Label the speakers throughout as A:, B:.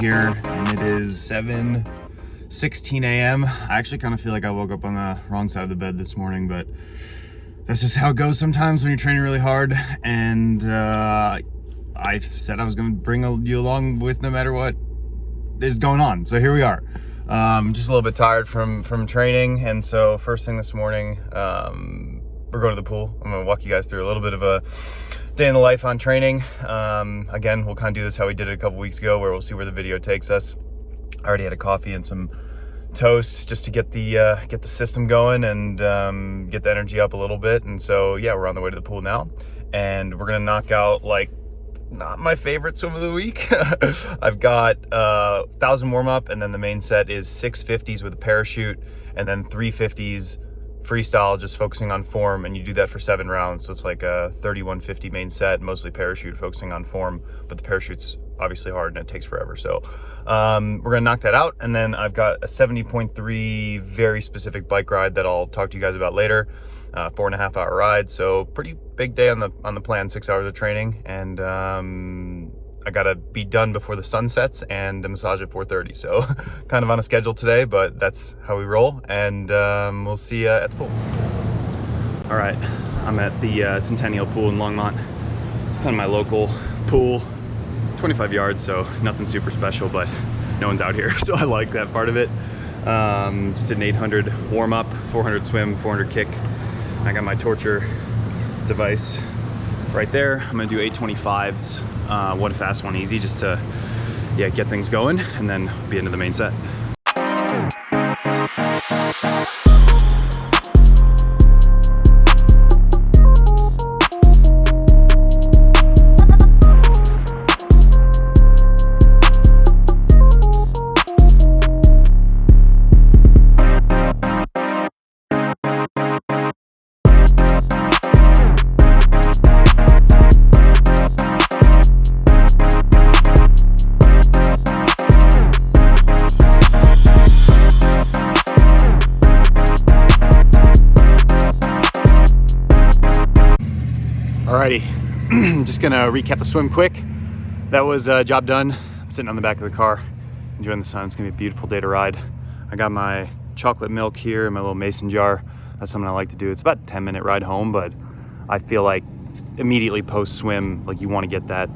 A: here, and it is 7:16 a.m. I actually kind of feel like I woke up on the wrong side of the bed this morning, but that's just how it goes sometimes when you're training really hard. And I said I was going to bring you along with no matter what is going on. So here we are. Just a little bit tired from training, and so first thing this morning, we're going to the pool. I'm going to walk you guys through a little bit of a day in the life on training. Again, we'll kind of do this how we did it a couple weeks ago, where we'll see where the video takes us. I already had a coffee and some toast just to get the system going and get the energy up a little bit. And so yeah, we're on the way to the pool now, and we're gonna knock out like not my favorite swim of the week. I've got 1,000 warm up, and then the main set is 650s with a parachute, and then 350s freestyle, just focusing on form, and you do that for 7 rounds. So it's like a 3150 main set, mostly parachute, focusing on form, but the parachute's obviously hard and it takes forever. So we're gonna knock that out, and then I've got a 70.3 very specific bike ride that I'll talk to you guys about later. 4.5 hour ride, so pretty big day on the plan. 6 hours of training, and I gotta be done before the sun sets and a massage at 4:30. So kind of on a schedule today, but that's how we roll, and we'll see you at the pool. All right, I'm at the Centennial Pool in Longmont. It's kind of my local pool, 25 yards, so nothing super special, but no one's out here, so I like that part of it. Just did an 800 warm up, 400 swim, 400 kick. I got my torture device right there. I'm gonna do 825s, one fast, one easy, just to get things going, and then be into the main set. Alrighty, just gonna recap the swim quick. That was job done. I'm sitting on the back of the car, enjoying the sun. It's gonna be a beautiful day to ride. I got my chocolate milk here in my little mason jar. That's something I like to do. It's about a 10-minute ride home, but I feel like immediately post swim, like you want to get that,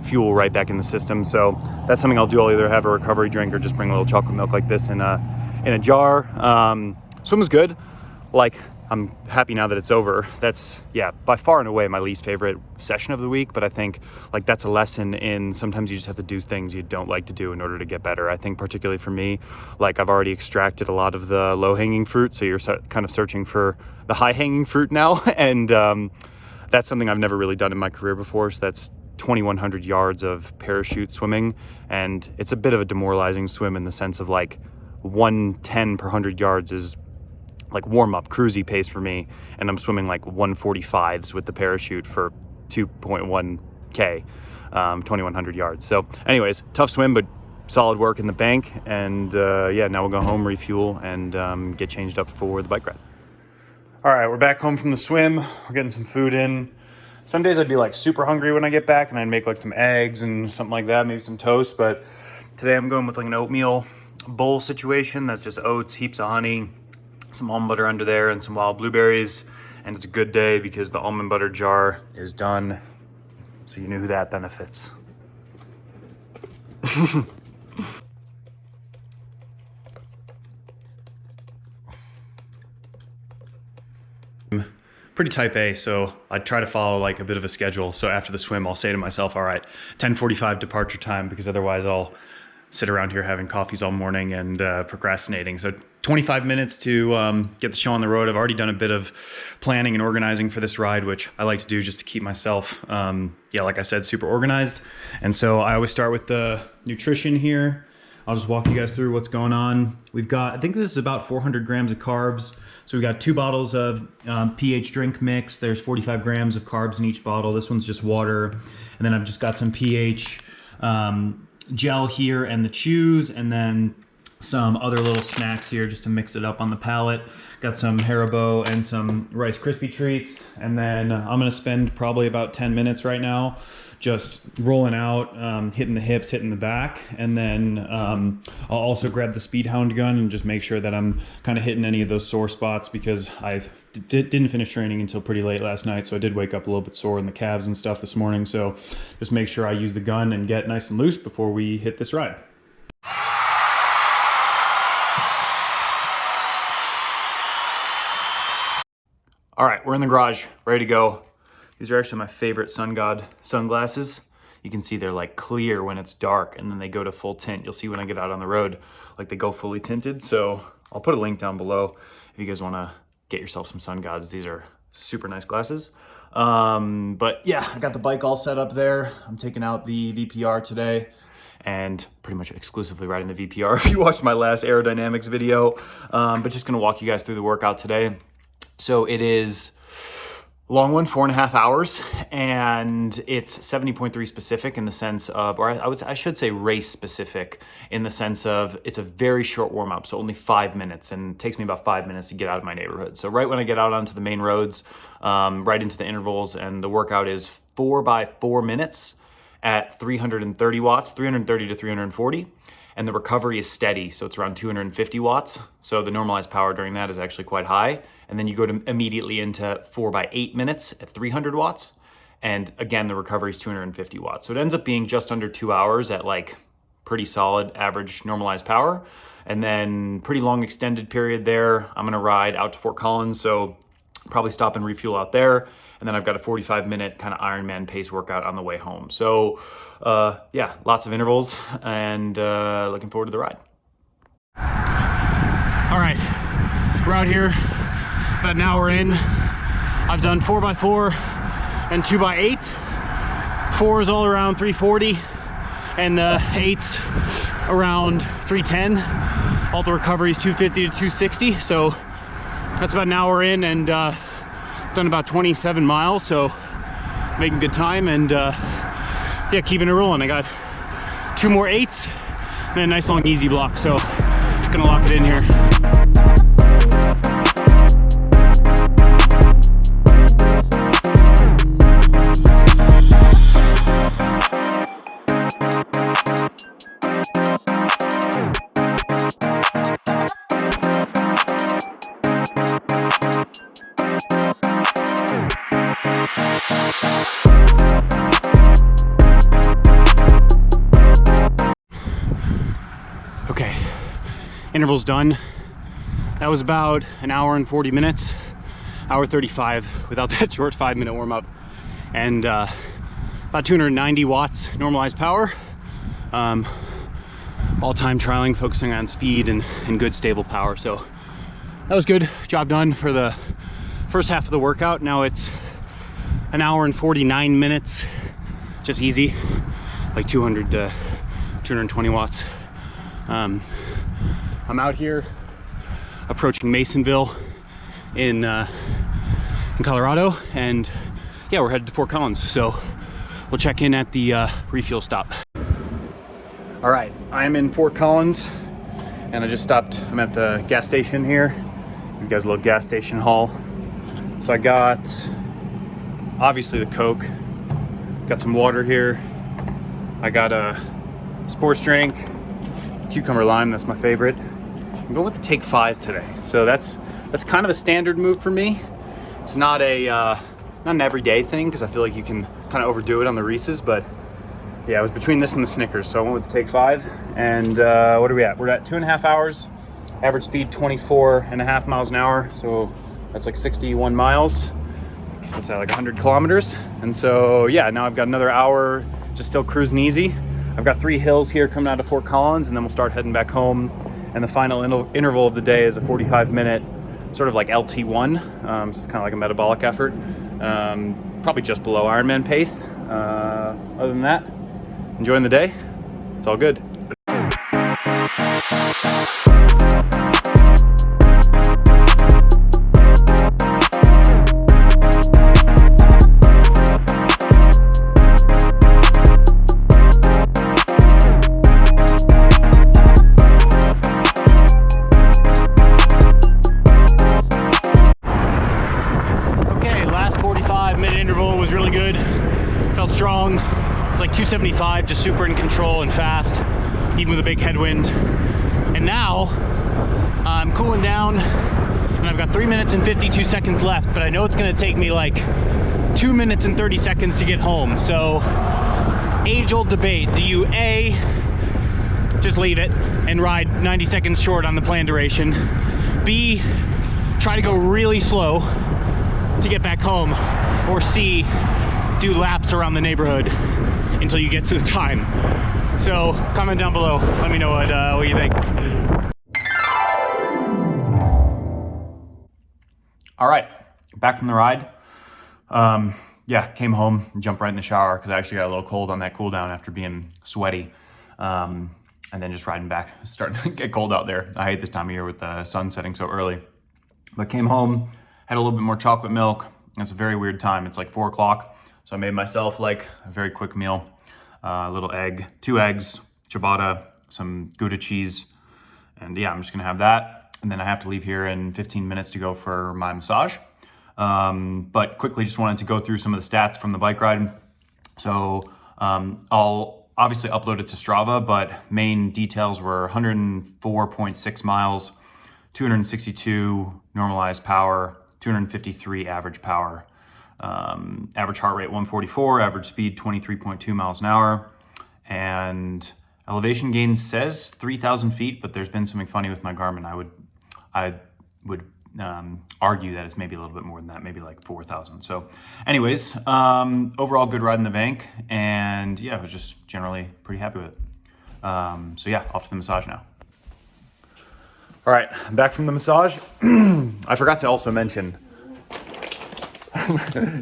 A: fuel right back in the system. So that's something I'll do. I'll either have a recovery drink or just bring a little chocolate milk like this in a jar. Swim was good. Like, I'm happy now that it's over. That's, by far and away my least favorite session of the week, but I think like that's a lesson in sometimes you just have to do things you don't like to do in order to get better. I think particularly for me, like I've already extracted a lot of the low-hanging fruit, so you're kind of searching for the high-hanging fruit now, and that's something I've never really done in my career before. So that's 2,100 yards of parachute swimming, and it's a bit of a demoralizing swim in the sense of like 110 per 100 yards is like warm-up cruisy pace for me, and I'm swimming like 145s with the parachute for 2.1k, 2,100 yards. So anyways, tough swim, but solid work in the bank, and now we'll go home, refuel, and get changed up for the bike ride. All right, we're back home from the swim. We're getting some food in. Some days I'd be like super hungry when I get back, and I'd make like some eggs and something like that, maybe some toast, but today I'm going with like an oatmeal bowl situation. That's just oats, heaps of honey, some almond butter under there, and some wild blueberries, and it's a good day because the almond butter jar is done, so you knew who that benefits. Pretty type A, so I try to follow like a bit of a schedule. So after the swim, I'll say to myself, all right, 10:45 departure time, because otherwise I'll sit around here having coffees all morning and procrastinating. So 25 minutes to get the show on the road. I've already done a bit of planning and organizing for this ride, which I like to do just to keep myself, like I said, super organized. And so I always start with the nutrition here. I'll just walk you guys through what's going on. We've got, I think this is about 400 grams of carbs. So we've got 2 bottles of pH drink mix. There's 45 grams of carbs in each bottle. This one's just water. And then I've just got some pH gel here and the chews, and then some other little snacks here just to mix it up on the palate. Got some Haribo and some Rice Krispie treats. And then I'm gonna spend probably about 10 minutes right now just rolling out, hitting the hips, hitting the back. And then I'll also grab the SpeedHound gun and just make sure that I'm kind of hitting any of those sore spots, because I didn't finish training until pretty late last night. So I did wake up a little bit sore in the calves and stuff this morning. So just make sure I use the gun and get nice and loose before we hit this ride. All right, we're in the garage, ready to go. These are actually my favorite Sun God sunglasses. You can see they're like clear when it's dark, and then they go to full tint. You'll see when I get out on the road, like they go fully tinted. So I'll put a link down below if you guys wanna get yourself some Sun Gods. These are super nice glasses. But yeah, I got the bike all set up there. I'm taking out the VPR today and pretty much exclusively riding the VPR if you watched my last aerodynamics video. But just gonna walk you guys through the workout today. So it is a long one, 4.5 hours, and it's 70.3 specific in the sense of, or I should say race specific in the sense of it's a very short warm up. So only 5 minutes, and it takes me about 5 minutes to get out of my neighborhood. So right when I get out onto the main roads, right into the intervals, and the workout is 4 by 4 minutes at 330 watts, 330 to 340. And the recovery is steady, so it's around 250 watts. So the normalized power during that is actually quite high. And then you go to immediately into 4 by 8 minutes at 300 watts. And again, the recovery is 250 watts. So it ends up being just under 2 hours at like pretty solid average normalized power. And then pretty long extended period there. I'm gonna ride out to Fort Collins, so probably stop and refuel out there. And then I've got a 45-minute kind of Ironman pace workout on the way home. So yeah, lots of intervals, and looking forward to the ride. All right, we're out here about an hour in. I've done 4 by 4 and 2 by 8. 4 is all around 340, and the 8's around 310. All the recovery is 250 to 260. So that's about an hour in, and done about 27 miles, so making good time, and yeah, keeping it rolling. I got 2 more 8s and a nice long easy block, so gonna lock it in here. Okay, interval's done. That was about an hour and 40 minutes, hour 35 without that short 5-minute warm up, and about 290 watts normalized power. All time trialing, focusing on speed and good stable power. So that was good, job done for the first half of the workout. Now it's an hour and 49 minutes, just easy, like 200 to 220 watts. I'm out here approaching Masonville in Colorado, and yeah, we're headed to Fort Collins. So we'll check in at the refuel stop. All right, I'm in Fort Collins, and I just stopped. I'm at the gas station here. Give you guys a little gas station haul. So I got, obviously, the Coke. Got some water here. I got a sports drink, cucumber lime, that's my favorite. I'm going with the Take 5 today. So that's kind of the standard move for me. It's not an everyday thing, because I feel like you can kind of overdo it on the Reese's, but yeah, I was between this and the Snickers, so I went with the Take 5. And what are we at? We're at 2.5 hours. Average speed 24.5 miles an hour, so that's like 61 miles. What's that, like 100 kilometers? And so yeah, now I've got another hour, just still cruising easy. I've got 3 hills here coming out of Fort Collins, and then we'll start heading back home. And the final interval of the day is a 45-minute sort of like LT1. So it's kind of like a metabolic effort. Probably just below Ironman pace. Other than that, enjoying the day. It's all good.
B: 275, just super in control and fast, even with a big headwind. And now I'm cooling down, and I've got 3 minutes and 52 seconds left, but I know it's gonna take me like 2 minutes and 30 seconds to get home. So age-old debate, do you A, just leave it and ride 90 seconds short on the planned duration, B, try to go really slow to get back home, or C, do laps around the neighborhood until you get to the time? So comment down below, let me know what you think.
A: All right, back from the ride. Yeah, came home and jumped right in the shower because I actually got a little cold on that cool down after being sweaty. And then just riding back, starting to get cold out there. I hate this time of year with the sun setting so early. But came home, had a little bit more chocolate milk. It's a very weird time. It's like 4 o'clock. So I made myself like a very quick meal. A little egg, 2 eggs, ciabatta, some Gouda cheese. And yeah, I'm just gonna have that. And then I have to leave here in 15 minutes to go for my massage. But quickly just wanted to go through some of the stats from the bike ride. So I'll obviously upload it to Strava, but main details were 104.6 miles, 262 normalized power, 253 average power, average heart rate 144, average speed 23.2 miles an hour, and elevation gain says 3,000 feet, but there's been something funny with my Garmin. I would argue that it's maybe a little bit more than that, maybe like 4,000. So anyways, overall good ride in the bank, and yeah, I was just generally pretty happy with it. So yeah, off to the massage now. All right, I'm back from the massage. I forgot to also mention,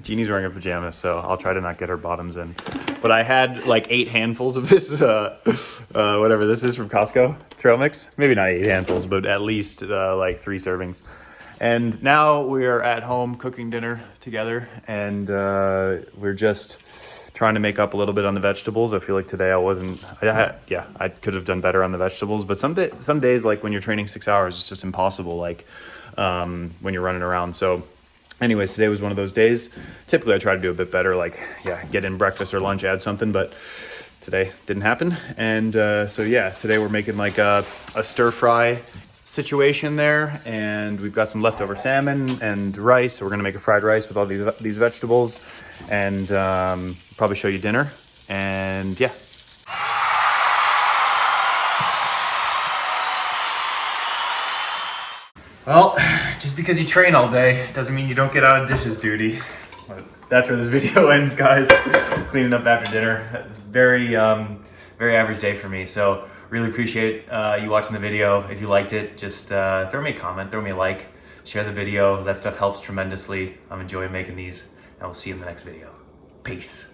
A: Jeannie's wearing her pajamas, so I'll try to not get her bottoms in. But I had like 8 handfuls of this, whatever this is from Costco, trail mix. Maybe not 8 handfuls, but at least like 3 servings. And now we're at home cooking dinner together, and we're just trying to make up a little bit on the vegetables. I feel like today I could have done better on the vegetables, but some days, like when you're training 6 hours, it's just impossible, like when you're running around. So anyways, today was one of those days. Typically I try to do a bit better, like get in breakfast or lunch, add something, but today didn't happen. And so yeah, today we're making like a stir fry situation there, and we've got some leftover salmon and rice, so we're gonna make a fried rice with all these vegetables, and probably show you dinner, and yeah. Well, just because you train all day doesn't mean you don't get out of dishes duty. But that's where this video ends, guys. Cleaning up after dinner. It's very average day for me, so really appreciate you watching the video. If you liked it, just throw me a comment, throw me a like, share the video. That stuff helps tremendously. I'm enjoying making these, and we'll see you in the next video. Peace.